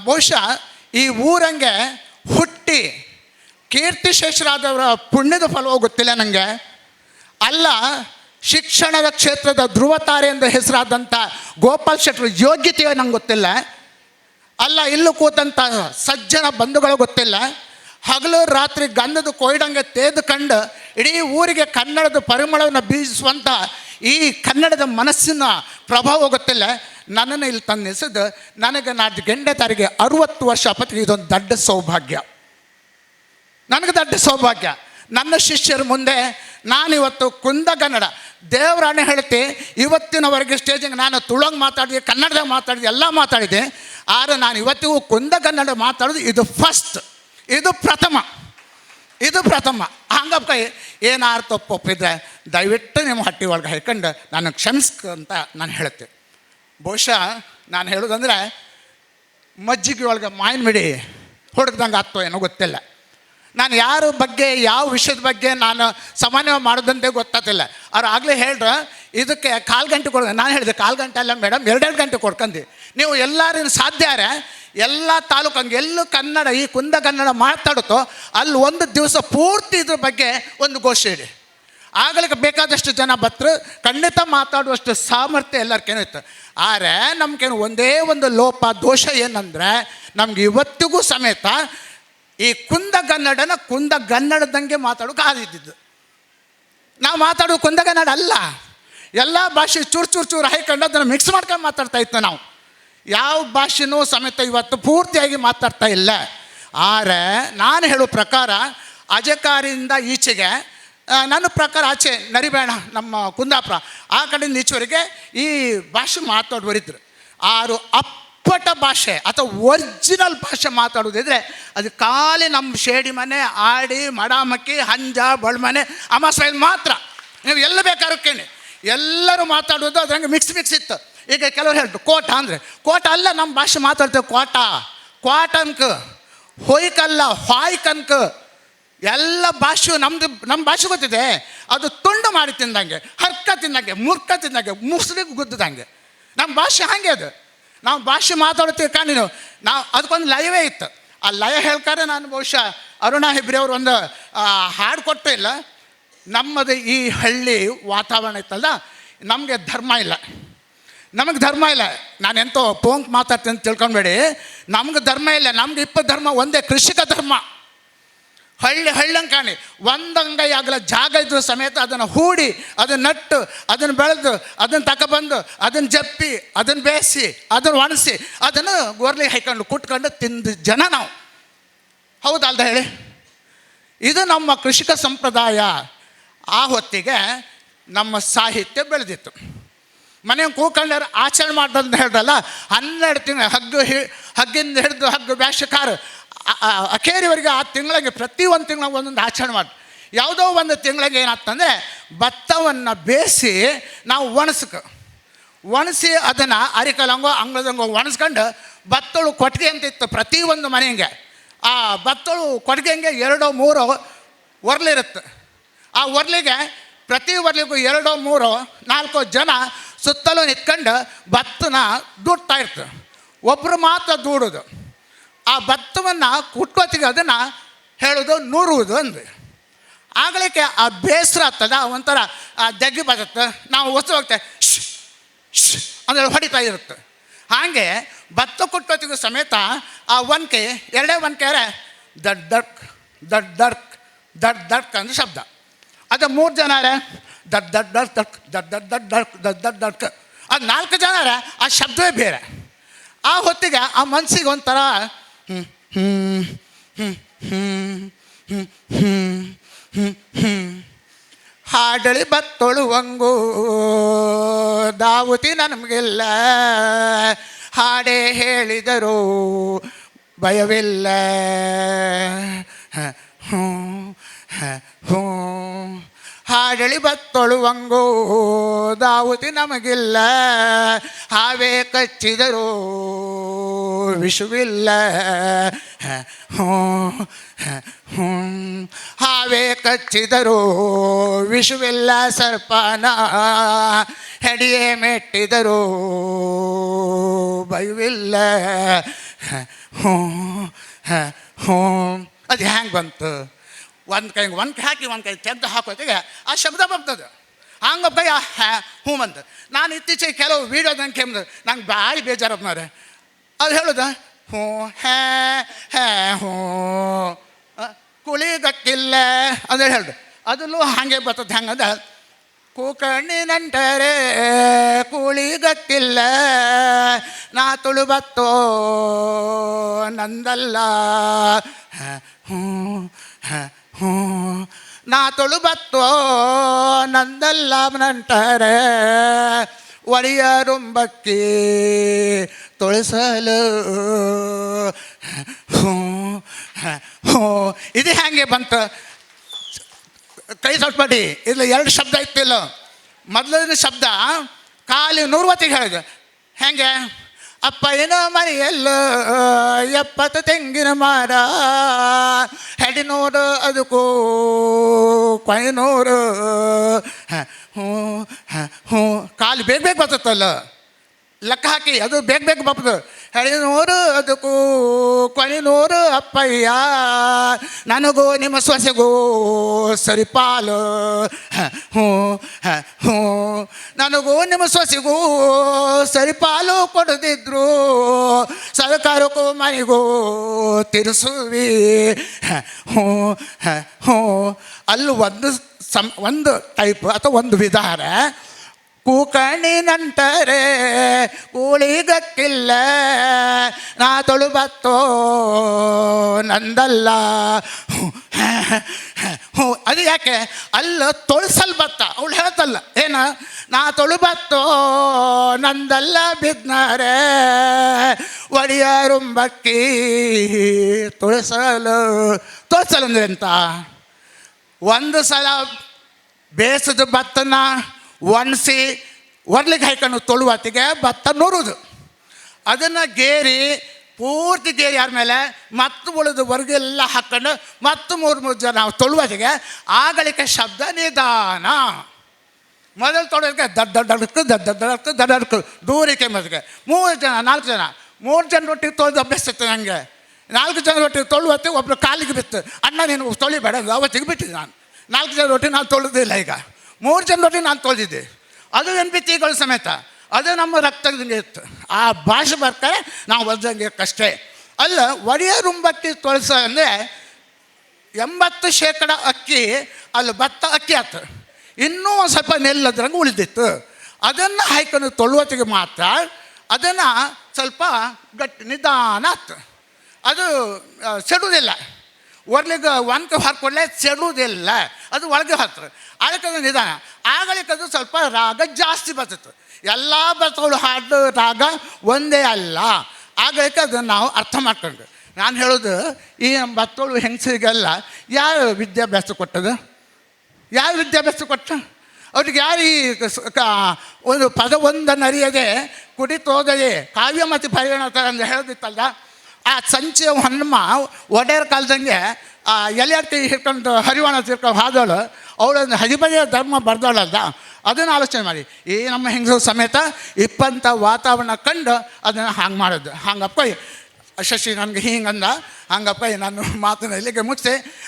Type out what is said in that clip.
ಬಹುಶಃ ಈ ಊರಂಗೆ ಹುಟ್ಟಿ ಕೀರ್ತಿಶೇಷರಾದವರ ಪುಣ್ಯದ ಫಲವೋ ಗೊತ್ತಿಲ್ಲ ನನಗೆ. ಅಲ್ಲ, ಶಿಕ್ಷಣದ ಕ್ಷೇತ್ರದ ಧ್ರುವತಾರೆ ಎಂದು ಹೆಸರಾದಂಥ ಗೋಪಾಲ್ ಶೆಟ್ಟರು ಯೋಗ್ಯತೆಯೋ ನಂಗೆ ಗೊತ್ತಿಲ್ಲ. ಅಲ್ಲ, ಇಲ್ಲೂ ಕೂತಂಥ ಸಜ್ಜನ ಬಂಧುಗಳು ಗೊತ್ತಿಲ್ಲ. ಹಗಲು ರಾತ್ರಿ ಗಂಧದ ಕೊಯ್ಡಂಗೆ ತೆಗೆದುಕೊಂಡು ಇಡೀ ಊರಿಗೆ ಕನ್ನಡದ ಪರಿಮಳವನ್ನು ಬೀಸುವಂಥ ಈ ಕನ್ನಡದ ಮನಸ್ಸಿನ ಪ್ರಭಾವ ಗೊತ್ತಿಲ್ಲ. ನನ್ನನ್ನು ಇಲ್ಲಿ ತಂದು ನಿಲ್ಲಿಸಿದ್ದು ನನಗೆ ನಾಡ್ದು 8ನೇ ತಾರೀಕಿಗೆ 60 ವರ್ಷ ಅಪ್ಪತ್ತಿಗೆ ಇದೊಂದು ದೊಡ್ಡ ಸೌಭಾಗ್ಯ, ನನಗೆ ದೊಡ್ಡ ಸೌಭಾಗ್ಯ. ನನ್ನ ಶಿಷ್ಯರ ಮುಂದೆ ನಾನಿವತ್ತು ಕುಂದಗನ್ನಡ ದೇವರಾಣೆ ಹೇಳ್ತಿ, ಇವತ್ತಿನವರೆಗೆ ಸ್ಟೇಜಿಗೆ ನಾನು ತುಳುಂಗೆ ಮಾತಾಡಿದೆ, ಕನ್ನಡದಾಗ ಮಾತಾಡಿದೆ, ಎಲ್ಲ ಮಾತಾಡಿದೆ. ಆದರೆ ನಾನು ಇವತ್ತಿಗೂ ಕುಂದಗನ್ನಡ ಮಾತಾಡೋದು ಇದು ಫಸ್ಟ್, ಇದು ಪ್ರಥಮ. ಹಂಗಪ್ಪ ಏನಾರು ತಪ್ಪು ಒಪ್ಪಿದ್ರೆ ದಯವಿಟ್ಟು ನಿಮ್ಮ ಹಟ್ಟಿ ಒಳಗೆ ಹಾಕೊಂಡು ನಾನು ಕ್ಷಮಿಸ್ಕಂತ ನಾನು ಹೇಳುತ್ತೆ. ಬಹುಶಃ ನಾನು ಹೇಳೋದಂದರೆ ಮಜ್ಜಿಗೆ ಒಳಗೆ ಮಾವಿನ ಮಿಡಿ ಹೊಡೆದಂಗೆ ಆಗ್ತೋ ಏನೋ ಗೊತ್ತಿಲ್ಲ. ನಾನು ಯಾರ ಬಗ್ಗೆ ಯಾವ ವಿಷಯದ ಬಗ್ಗೆ ನಾನು ಸಾಮಾನ್ಯವಾಗಿ ಮಾಡೋದಂತೆ ಗೊತ್ತಾಗ್ತಿಲ್ಲ. ಅವ್ರು ಆಗಲೇ ಹೇಳ್ರೆ ಇದಕ್ಕೆ 1/4 ಗಂಟೆ ಕೊಡ. ನಾನು ಹೇಳಿದೆ 1/4 ಗಂಟೆ ಅಲ್ಲ ಮೇಡಮ್, 2 ಗಂಟೆ ಕೊಡ್ಕಂದು ನೀವು ಎಲ್ಲರೂ ಸಾಧ್ಯ ಎಲ್ಲ ತಾಲೂಕು ಹಂಗೆ ಎಲ್ಲೂ ಕನ್ನಡ ಈ ಕುಂದಗನ್ನಡ ಮಾತಾಡುತ್ತೋ ಅಲ್ಲಿ ಒಂದು ದಿವಸ ಪೂರ್ತಿ ಇದ್ರ ಬಗ್ಗೆ ಒಂದು ಗೋಷ್ಠಿ ಇಡಿ. ಆಗಲಿಕ್ಕೆ ಬೇಕಾದಷ್ಟು ಜನ ಬತ್ತರು, ಖಂಡಿತ ಮಾತಾಡುವಷ್ಟು ಸಾಮರ್ಥ್ಯ ಎಲ್ಲರಿಗೇನೋ ಇತ್ತು. ಆದರೆ ನಮಗೇನು ಒಂದೇ ಒಂದು ಲೋಪ ದೋಷ ಏನಂದರೆ ನಮ್ಗೆ ಇವತ್ತಿಗೂ ಸಮೇತ ಈ ಕುಂದಗನ್ನಡನ ಕುಂದಗನ್ನಡದಂಗೆ ಮಾತಾಡೋಕೆ ಆದಿದ್ದು. ನಾವು ಮಾತಾಡೋದು ಕುಂದಗನ್ನಡ ಅಲ್ಲ, ಎಲ್ಲ ಭಾಷೆ ಚೂರು ಹಾಯ್ಕೊಂಡು ಅದನ್ನು ಮಿಕ್ಸ್ ಮಾಡ್ಕೊಂಡು ಮಾತಾಡ್ತಾ ಇತ್ತು. ನಾವು ಯಾವ ಭಾಷೆನೂ ಸಮೇತ ಇವತ್ತು ಪೂರ್ತಿಯಾಗಿ ಮಾತಾಡ್ತಾ ಇಲ್ಲ. ಆದರೆ ನಾನು ಹೇಳೋ ಪ್ರಕಾರ ಅಜಕಾರಿಂದ ಈಚೆಗೆ ನನ್ನ ಪ್ರಕಾರ ಆಚೆ ನರಿಬೇಣ ನಮ್ಮ ಕುಂದಾಪುರ ಆ ಕಡೆಯಿಂದ ಈಚೆವರೆಗೆ ಈ ಭಾಷೆ ಮಾತಾಡುವರಿದ್ರು. ಆರು ಅಪ್ಪಟ ಭಾಷೆ ಅಥವಾ ಒರಿಜಿನಲ್ ಭಾಷೆ ಮಾತಾಡೋದಿದ್ರೆ ಅದು ಖಾಲಿ ನಮ್ಮ ಶೇಡಿ ಮನೆ, ಆಡಿ, ಮಡಾಮಕ್ಕಿ, ಹಂಜ, ಬಳ್ಮನೆ, ಅಮಾಸ್ವಾಯಿ ಮಾತ್ರ. ನೀವು ಎಲ್ಲ ಬೇಕಾದ್ರೂ ಕೇಳಿ, ಎಲ್ಲರೂ ಮಾತಾಡೋದು ಅದ್ರಂಗೆ ಮಿಕ್ಸ್ ಇತ್ತು. ಈಗ ಕೆಲವರು ಹೇಳ್ತು ಕೋಟ ಅಂದರೆ ಕೋಟ ಅಲ್ಲ, ನಮ್ಮ ಭಾಷೆ ಮಾತಾಡ್ತೇವೆ ಕ್ವಾಟನ್ಕ, ಹೊಯ್ಕಲ್ಲ, ಹಾಯ್ಕನ್ಕ. ಎಲ್ಲ ಭಾಷೆಯು ನಮ್ಮ ಭಾಷೆ ಗೊತ್ತಿದೆ. ಅದು ತುಂಡು ಮಾಡಿ ತಿಂದಂಗೆ, ಹರ್ಕ ತಿಂದಂಗೆ, ಮುರ್ಕ ತಿಂದಂಗೆ, ಮುಸ್ಲಿಗೆ ಗುದ್ದಂಗೆ ನಮ್ಮ ಭಾಷೆ ಹಾಗೆ. ಅದು ನಾವು ಭಾಷೆ ಮಾತಾಡ್ತೀವಿ ಕಾಣಿನು. ನಾವು ಅದಕ್ಕೊಂದು ಲಯವೇ ಇತ್ತು. ಆ ಲಯ ಹೇಳ್ತಾರೆ. ನಾನು ಬಹುಶಃ ಅರುಣಾ ಹೆಬ್ರಿ ಅವರು ಒಂದು ಹಾಡು ಕೊಟ್ಟು ಇಲ್ಲ. ನಮ್ಮದು ಈ ಹಳ್ಳಿ ವಾತಾವರಣ ಇತ್ತಲ್ಲ, ನಮಗೆ ಧರ್ಮ ಇಲ್ಲ. ನಾನು ಎಂತೋ ಪೋಂಕ್ ಮಾತಾಡ್ತೀನಿ ಅಂತ ತಿಳ್ಕೊಬೇಡಿ. ನಮ್ಗೆ ಧರ್ಮ ಇಲ್ಲ. ನಮ್ಗೆ 20 ಧರ್ಮ ಒಂದೇ, ಕೃಷಿಕ ಧರ್ಮ. ಹಳ್ಳಂಗೆ ಕಾಣಿ ಒಂದಂಗೈ ಆಗಲ ಜಾಗ ಇದ್ರೂ ಸಮೇತ ಅದನ್ನು ಹೂಡಿ, ಅದನ್ನು ನಟ್ಟು, ಅದನ್ನು ಬೆಳೆದು, ಅದನ್ನು ತಗೊಬಂದು, ಅದನ್ನು ಜಪ್ಪಿ, ಅದನ್ನು ಬೇಯಿಸಿ, ಅದನ್ನು ಒಣಸಿ, ಅದನ್ನು ಗೋರ್ಲಿ ಹಾಯ್ಕೊಂಡು ಕುಟ್ಕೊಂಡು ತಿಂದು ಜನ ನಾವು. ಹೌದಲ್ದ ಹೇಳಿ? ಇದು ನಮ್ಮ ಕೃಷಿಕ ಸಂಪ್ರದಾಯ. ಆ ಹೊತ್ತಿಗೆ ನಮ್ಮ ಸಾಹಿತ್ಯ ಬೆಳೆದಿತ್ತು. ಮನೆ ಕೂಕೊಂಡ್ರೆ ಆಚರಣೆ ಮಾಡೋದಂತ ಹೇಳ್ದಲ್ಲ, 12 ತಿಂಗಳು ಹಗ್ಗಿಂದ ಹಿಡಿದು ಹಗ್ಗ ಬ್ಯಾಷಕಾರ ಅಖೇರಿವರೆಗೆ ಆ ತಿಂಗಳಿಗೆ ಪ್ರತಿ ಒಂದು ತಿಂಗಳಿಗೆ ಒಂದೊಂದು ಆಚರಣೆ ಮಾಡಿ. ಯಾವುದೋ ಒಂದು ತಿಂಗಳಿಗೆ ಏನಾಗ್ತಂದರೆ ಭತ್ತವನ್ನು ಬೇಯಿಸಿ ನಾವು ಒಣಸಿ ಅದನ್ನು ಅರಿಕಲಂಗೋ ಅಂಗಳದಂಗೋ ಒಣಸ್ಕೊಂಡು ಭತ್ತಳು ಕೊಟ್ಟಿಗೆ ಅಂತ ಇತ್ತು ಪ್ರತಿಯೊಂದು ಮನೆಗೆ. ಆ ಭತ್ತಳು ಕೊಟ್ಟಿಗೆಂಗೆ 2-3 ಒರ್ಲಿರುತ್ತೆ. ಆ ಒರ್ಲಿಗೆ ಪ್ರತಿ ಒರ್ಲಿಗೂ 2-3-4 ಜನ ಸುತ್ತಲೂ ನಿಂತ್ಕೊಂಡು ಭತ್ತನ ದೂಡ್ತಾ ಇರ್ತದೆ. ಒಬ್ಬರು ಮಾತ್ರ ದೂಡೋದು. ಆ ಭತ್ತವನ್ನು ಕುಟ್ಟೋತಿಗೆ ಅದನ್ನು ಹೇಳೋದು ನೂರುವುದು ಅಂದು. ಆಗಲಿಕ್ಕೆ ಆ ಬೇಸರ ಆಗ್ತದ, ಒಂಥರ ಜಗ್ಗಿ ಬರುತ್ತೆ. ನಾವು ಹೊಸ ಹೋಗ್ತೇವೆ ಅಂದರೆ ಹೊಡಿತಾ ಇರುತ್ತೆ. ಹಾಗೆ ಭತ್ತ ಕುಟ್ಟೋತಿಗೂ ಸಮೇತ ಆ ಒನ್ಕೆ 2 ಒನ್ಕೆರೆ ದಡ್ ದಡ್ಕ್ ದಡ್ ದಡ್ಕ್ ದಡ್ ದಡ್ಕ್ ಅಂದ್ರೆ ಶಬ್ದ. ಅದು 3 ಜನ ದಡ್ ದಡ್ ದಡ್ ದಡ್ಕ್ ದಡ್ ದಡ್ ದಡ್ ದಡ್ಕ್ ದಡ್ ದಡ್ ದಡ್ಕ್. ಅದು 4 ಜನ ಆ ಶಬ್ದವೇ ಬೇರೆ. ಆ ಹೊತ್ತಿಗೆ ಆ ಮನಸ್ಸಿಗೆ ಒಂಥರ ಹಾಡಳಿ ಬತ್ತೊಳುವಂಗು ದಾವುತಿ ನಮಗಿಲ್ಲ, ಹಾಡೇ ಹೇಳಿದರು ಭಯವಿಲ್ಲ. ಹಾಡಳಿ ಬತ್ತೊಳುವಂಗೋ ದಾವುತಿ ನಮಗಿಲ್ಲ, ಹಾವೇ ಕಚ್ಚಿದರು ವಿಷವಿಲ್ಲ. ಹಾವೇ ಕಚ್ಚಿದರು ವಿಷವಿಲ್ಲ, ಸರ್ಪನ ಹೆಡಿಯೇ ಮೆಟ್ಟಿದರು ಭಯವಿಲ್ಲ. ಹ್ಞೂ ಹ್ಞೂ ಅದು ಹ್ಯಾಂಗೆ ಬಂತು? ಒಂದು ಕೈ ಹಾಕಿ ಒಂದು ಕೈ ತೆಗೆದು ಹಾಕೋತಿಗೆ ಆ ಶಬ್ದ ಬರ್ತದೆ. ಹಂಗೆ ಕೈ ಹ್ಞೂ ಬಂತು. ನಾನು ಇತ್ತೀಚೆಗೆ ಕೆಲವು ವೀಡಿಯೋದಂಗೆ ಕೇಳಿದ್ರು, ನಂಗೆ ಭಾರಿ ಬೇಜಾರಪ್ಪ. ಅದು ಹೇಳುದ ಹ್ಞೂ ಹ್ಯಾ ಹ್ಞೂ ಕುಳಿಗಕ್ಕಿಲ್ಲ ಅಂತ ಹೇಳ್ದು. ಅದಲ್ಲೂ ಹಾಗೆ ಬರ್ತದೆ. ಹೆಂಗಂದ ಕೂಕಣ್ಣಿನಂಟರೆ ಕೂಳಿಗಕ್ಕಿಲ್ಲ, ನಾ ತುಳುಬತ್ತೋ ನಂದಲ್ಲ ಹ್ಞೂ ಹ್ಞೂ ನಾ ತುಳುಬತ್ತೋ ನಂದಲ್ಲ ನಂಟರೆ ಒಡೆಯ ರುಂಬಕ್ಕಿ ತೊಳಸಲು ಹ್ಞೂ ಹ್ಞೂ. ಇದು ಹೆಂಗೆ ಬಂತು? ಕೈ ಸೊಟ್ಪಡಿ ಇಲ್ಲ, ಎರಡು ಶಬ್ದ ಇತ್ತಿಲ್ಲ. ಮೊದಲನೇ ಶಬ್ದ ಕಾಲಿ ನೂರ್ವತ್ತಿಗೆ ಹೇಳಿದೆ. ಹೆಂಗೆ? ಅಪ್ಪ ಏನೋ ಮರಿಯಲ್ಲ 70 ತೆಂಗಿನ ಮರ, ಹೆಡಿನೂರು ಅದಕ್ಕೂ ಕೊಯ್ನೂರು ಹ್ಞೂ ಹ್ಞೂ. ಕಾಲು ಬೇಗ ಬೇಗ ಬರ್ತಲ್ಲ, ಲೆಕ್ಕ ಹಾಕಿ ಅದು ಬೇಗ ಬೇಗ ಬರ್ತದೆ. ಹೆಡಿನೂರು ಅದಕ್ಕೂ ಕೊಯ್ನೂರು ಅಪ್ಪಯ್ಯ, ನನಗೂ ನಿಮ್ಮ ಸೊಸೆಗೂ ಸರಿಪಾಲು ಹ್ಞೂ ಹ್ಞೂ. ನನಗೂ ನಿಮ್ಮ ಸೊಸೆಗೂ ಸರಿಪಾಲು ಕೊಡದಿದ್ರು, ಸರ್ಕಾರಕ್ಕೂ ಮನೆಗೂ ತಿರ್ಸುವಿ ಹ್ಞೂ ಹ್ಞೂ. ಅಲ್ಲಿ ಒಂದು ಟೈಪ್ ಅಥವಾ ಒಂದು ವಿಧಾನ. ಕೂಕಣಿನಂಟರೆ ಕೂಳಿಗಕ್ಕಿಲ್ಲ, ನಾ ತೊಳುಬತ್ತೋ ನಂದಲ್ಲ ಹ್ಞೂ. ಅದು ಯಾಕೆ? ಅಲ್ಲ ತೊಳ್ಸಲ್ ಬತ್ತ ಅವಳು ಹೇಳ್ತಲ್ಲ ಏನ, ನಾ ತೊಳುಬತ್ತೋ ನಂದಲ್ಲ ಬಿದ್ದರೆ ಒಡೆಯ ರುಂಬಕ್ಕಿ ತೊಳಸಲು. ತೊಳ್ಸಲು ಅಂದರೆ ಎಂತ? ಒಂದು ಸಲ ಬೇಸದ ಭತ್ತನ ಒಣಸಿ ಒರ್ಲಿಗೆ ಹಾಕೊಂಡು ತೊಳುವತ್ತಿಗೆ ಭತ್ತ ನುರುದು, ಅದನ್ನು ಗೇರಿ ಪೂರ್ತಿ ಗೇರಿ ಆದಮೇಲೆ ಮತ್ತು ಉಳಿದು ಹೊರಗೆಲ್ಲ ಹಾಕ್ಕೊಂಡು ಮತ್ತು ಮೂರು ಜನ ನಾವು ತೊಳುವತ್ತಿಗೆ ಆಗಳಿಕೆ ಶಬ್ದ ನಿಧಾನ. ಮೊದಲು ತೊಳೋದಕ್ಕೆ ದಡ್ಡಡ್ಕು ದಡ್ಡಡ್ಕು ದಡ್ಡಡ್ಕು ದೂರಿಕೆ ಮದಿಗೆ 3 ಜನ 4 ಜನ 3 ಜನ ರೊಟ್ಟಿಗೆ ತೊಳೆದು ಅಭ್ಯಾಸ ಇತ್ತು ನನಗೆ. 4 ಜನ ರೊಟ್ಟಿಗೆ ತೊಳುವತ್ತಿ ಒಬ್ಬರು ಕಾಲಿಗೆ ಬಿತ್ತು, ಅಣ್ಣ ನೀನು ತೊಳಿಬೇಡ ಅವತ್ತಿಗೆ ಬಿಟ್ಟಿದ್ದೆ ನಾನು. 4 ಜನ ರೊಟ್ಟಿ ನಾನು ತೊಳೆದಿಲ್ಲ. ಈಗ 3 ಜನ ರೊಟ್ಟಿ ನಾನು ತೊಳೆದಿದ್ದೆ. ಅದು NPTಗಳು ಸಮೇತ. ಅದು ನಮ್ಮ ರಕ್ತದಂಗೆ ಇತ್ತು. ಆ ಭಾಷೆ ಬರ್ತಾರೆ ನಾವು ಒದ್ದಂಗೆ ಕಷ್ಟೇ ಅಲ್ಲ. ಒಡೆಯ ರುಂಬಕ್ಕಿ ತೊಳಸ ಅಂದರೆ 80% ಅಕ್ಕಿ ಅಲ್ಲಿ ಭತ್ತ ಅಕ್ಕಿ ಆಯ್ತು, ಇನ್ನೂ ಒಂದು ಸ್ವಲ್ಪ ನೆಲ್ಲದ್ರಂಗೆ ಉಳಿದಿತ್ತು. ಅದನ್ನು ಹಾಯ್ಕೊಂಡು ತೊಳುವತ್ತಿಗೆ ಮಾತ್ರ ಅದನ್ನು ಸ್ವಲ್ಪ ಗಟ್ಟಿ ನಿಧಾನ ಆಯ್ತು. ಅದು ಸೆಡುವುದಿಲ್ಲ, ಒರ್ಲಿಗೆ ಒನ್ಕೆ ಹಾಕ್ಕೊಳ್ಳೆ ಸೆಡುವುದಿಲ್ಲ, ಅದು ಒಳಗೆ ಹಾಕ್ತಾರೆ. ಅದಕ್ಕದು ನಿಧಾನ. ಆಗಲಿಕ್ಕದು ಸ್ವಲ್ಪ ರಾಗ ಜಾಸ್ತಿ ಬರ್ತಿತ್ತು. ಎಲ್ಲ ಬರ್ತಗಳು ಹಾಡು ರಾಗ ಒಂದೇ ಅಲ್ಲ. ಆಗಲಿಕ್ಕೆ ಅದನ್ನು ನಾವು ಅರ್ಥ ಮಾಡ್ಕೊಂಡು ನಾನು ಹೇಳೋದು, ಈ ಬತ್ತೋಳು ಹೆಂಗಸರಿಗೆಲ್ಲ ಯಾರು ವಿದ್ಯಾಭ್ಯಾಸ ಕೊಟ್ಟದು? ಯಾರು ವಿದ್ಯಾಭ್ಯಾಸ ಕೊಟ್ಟ? ಅವ್ರಿಗೆ ಯಾರು ಈ ಒಂದು ಪದವೊಂದನ್ನು ಅರಿಯದೆ ಕುಡಿತೋದಯೇ ಕಾವ್ಯ ಮತ್ತು ಪರಿಗಣ ಅಂತ ಹೇಳೋದಿತ್ತಲ್ಲ. ಆ ಸಂಚೆ ಹನುಮ ಒಡೆಯರ ಕಾಲದಂಗೆ ಎಲೆ ಅರ್ತಿ ಹಿಡ್ಕೊಂಡು ಹರಿವಾಣ ತಿರ್ಕೊಂಡು ಹಾದೋಳು, ಅವಳೊಂದು ಹರಿಬರಿಯ ಧರ್ಮ ಬರ್ದೋಳಲ್ಲ. ಅದನ್ನು ಆಲೋಚನೆ ಮಾಡಿ. ಈ ನಮ್ಮ ಹೆಂಗಸರು ಸಮೇತ ಇಪ್ಪಂಥ ವಾತಾವರಣ ಕಂಡು ಅದನ್ನು ಹಂಗೆ ಮಾಡೋದು. ಹಂಗಪ್ಪ ಶಶಿ ನನಗೆ ಹಿಂಗಂದ, ಹಂಗಪ್ಪ ನಾನು ಮಾತನ್ನು ಇಲ್ಲಿಗೆ ಮುಗಿಸಿ